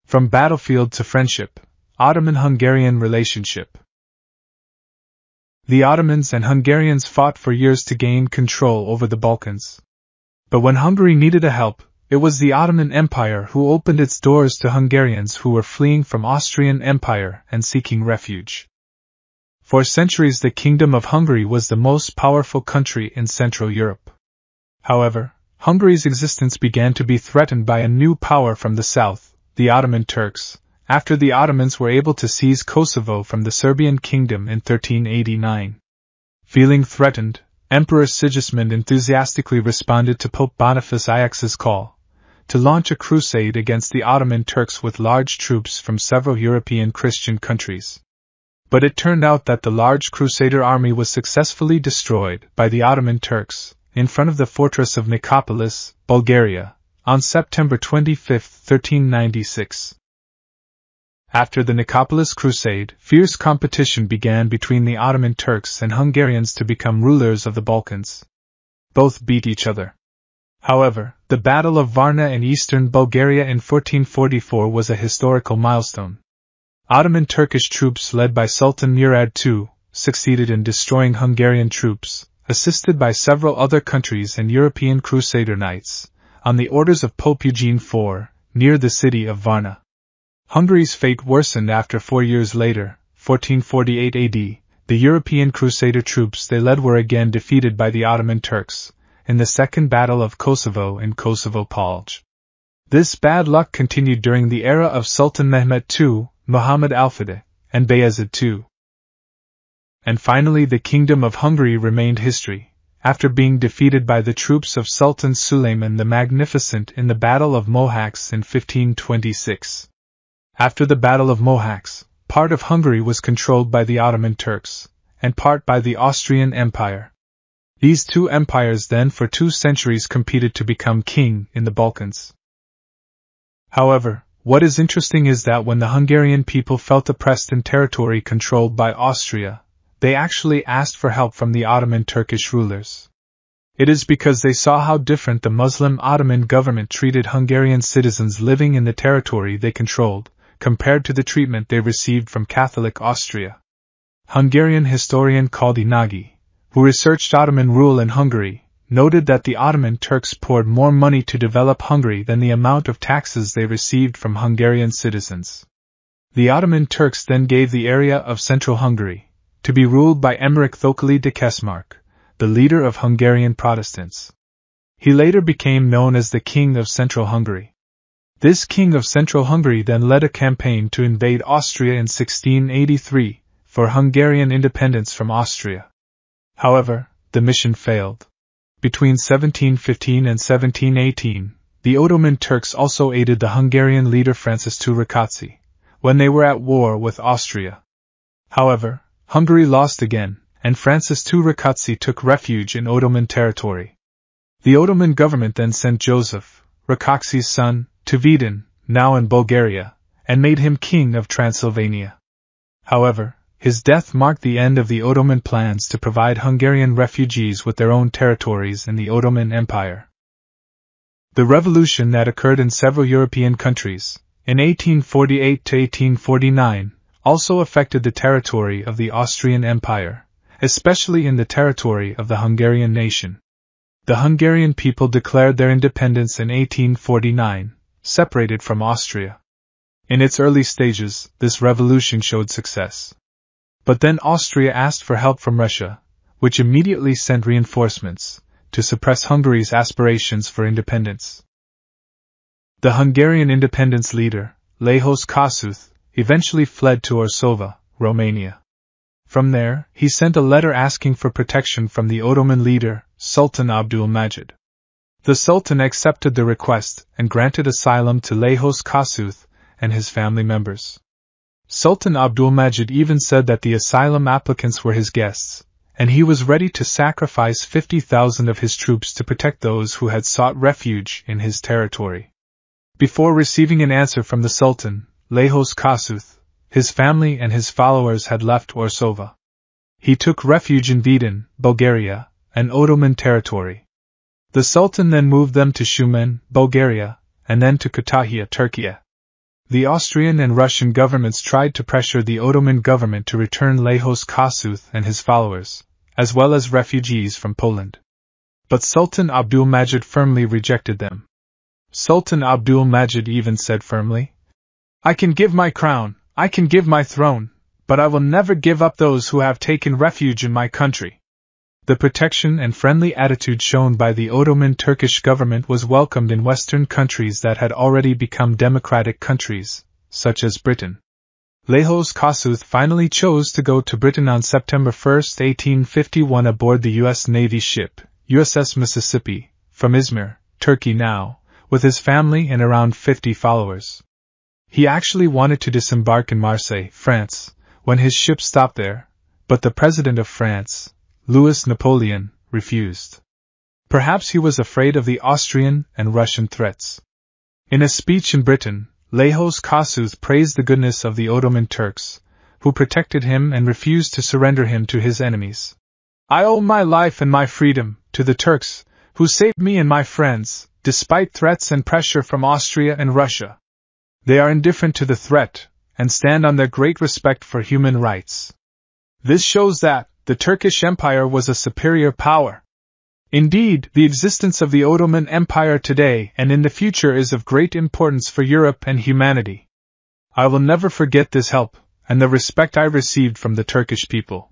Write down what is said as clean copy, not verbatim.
From battlefield to friendship, Ottoman-Hungarian relationship. The Ottomans and Hungarians fought for years to gain control over the Balkans. But when Hungary needed a help, it was the Ottoman Empire who opened its doors to Hungarians who were fleeing from Austrian Empire and seeking refuge. For centuries the Kingdom of Hungary was the most powerful country in Central Europe. However, Hungary's existence began to be threatened by a new power from the south, the Ottoman Turks, after the Ottomans were able to seize Kosovo from the Serbian kingdom in 1389. Feeling threatened, Emperor Sigismund enthusiastically responded to Pope Boniface IX's call to launch a crusade against the Ottoman Turks with large troops from several European Christian countries. But it turned out that the large Crusader army was successfully destroyed by the Ottoman Turks in front of the fortress of Nicopolis, Bulgaria, on September 25, 1396. After the Nicopolis Crusade, fierce competition began between the Ottoman Turks and Hungarians to become rulers of the Balkans. Both beat each other. However, the Battle of Varna in eastern Bulgaria in 1444 was a historical milestone. Ottoman Turkish troops led by Sultan Murad II succeeded in destroying Hungarian troops, assisted by several other countries and European Crusader knights, on the orders of Pope Eugene IV, near the city of Varna. Hungary's fate worsened after 4 years later, 1448 AD, the European Crusader troops they led were again defeated by the Ottoman Turks, in the Second Battle of Kosovo in Kosovo-Polj. This bad luck continued during the era of Sultan Mehmet II, Muhammad Al-Fateh, and Bayezid II. And finally the Kingdom of Hungary remained history, after being defeated by the troops of Sultan Suleiman the Magnificent in the Battle of Mohacs in 1526. After the Battle of Mohacs, part of Hungary was controlled by the Ottoman Turks, and part by the Austrian Empire. These two empires then for 2 centuries competed to become king in the Balkans. However, what is interesting is that when the Hungarian people felt oppressed in territory controlled by Austria, they actually asked for help from the Ottoman Turkish rulers. It is because they saw how different the Muslim Ottoman government treated Hungarian citizens living in the territory they controlled, compared to the treatment they received from Catholic Austria. Hungarian historian Kaldi Nagy, who researched Ottoman rule in Hungary, noted that the Ottoman Turks poured more money to develop Hungary than the amount of taxes they received from Hungarian citizens. The Ottoman Turks then gave the area of central Hungary to be ruled by Emmerich Thököly de Keszmark, the leader of Hungarian Protestants. He later became known as the King of Central Hungary. This King of Central Hungary then led a campaign to invade Austria in 1683 for Hungarian independence from Austria. However, the mission failed. Between 1715 and 1718, the Ottoman Turks also aided the Hungarian leader Francis II Rákóczi when they were at war with Austria. However, Hungary lost again, and Francis II Rákóczi took refuge in Ottoman territory. The Ottoman government then sent Joseph, Rákóczi's son, to Vidin, now in Bulgaria, and made him king of Transylvania. However, his death marked the end of the Ottoman plans to provide Hungarian refugees with their own territories in the Ottoman Empire. The revolution that occurred in several European countries, in 1848 to 1849, also affected the territory of the Austrian Empire, especially in the territory of the Hungarian nation. The Hungarian people declared their independence in 1849, separated from Austria. In its early stages, this revolution showed success. But then Austria asked for help from Russia, which immediately sent reinforcements to suppress Hungary's aspirations for independence. The Hungarian independence leader, Lajos Kossuth, eventually fled to Orsova, Romania. From there, he sent a letter asking for protection from the Ottoman leader, Sultan Abdülmecid. The Sultan accepted the request and granted asylum to Lajos Kossuth and his family members. Sultan Abdülmecid even said that the asylum applicants were his guests, and he was ready to sacrifice 50,000 of his troops to protect those who had sought refuge in his territory. Before receiving an answer from the Sultan, Lajos Kossuth, his family and his followers had left Orsova. He took refuge in Vidin, Bulgaria, an Ottoman territory. The Sultan then moved them to Shumen, Bulgaria, and then to Kütahya, Turkey. The Austrian and Russian governments tried to pressure the Ottoman government to return Lajos Kossuth and his followers, as well as refugees from Poland. But Sultan Abdul-Majid firmly rejected them. Sultan Abdul-Majid even said firmly, "I can give my crown, I can give my throne, but I will never give up those who have taken refuge in my country." The protection and friendly attitude shown by the Ottoman Turkish government was welcomed in Western countries that had already become democratic countries, such as Britain. Lajos Kossuth finally chose to go to Britain on September 1, 1851 aboard the U.S. Navy ship, USS Mississippi, from Izmir, Turkey now, with his family and around 50 followers. He actually wanted to disembark in Marseille, France, when his ship stopped there, but the President of France, Louis Napoleon, refused. Perhaps he was afraid of the Austrian and Russian threats. In a speech in Britain, Lajos Kossuth praised the goodness of the Ottoman Turks, who protected him and refused to surrender him to his enemies. "I owe my life and my freedom to the Turks, who saved me and my friends, despite threats and pressure from Austria and Russia. They are indifferent to the threat, and stand on their great respect for human rights." This shows that the Turkish Empire was a superior power. Indeed, the existence of the Ottoman Empire today and in the future is of great importance for Europe and humanity. I will never forget this help, and the respect I received from the Turkish people.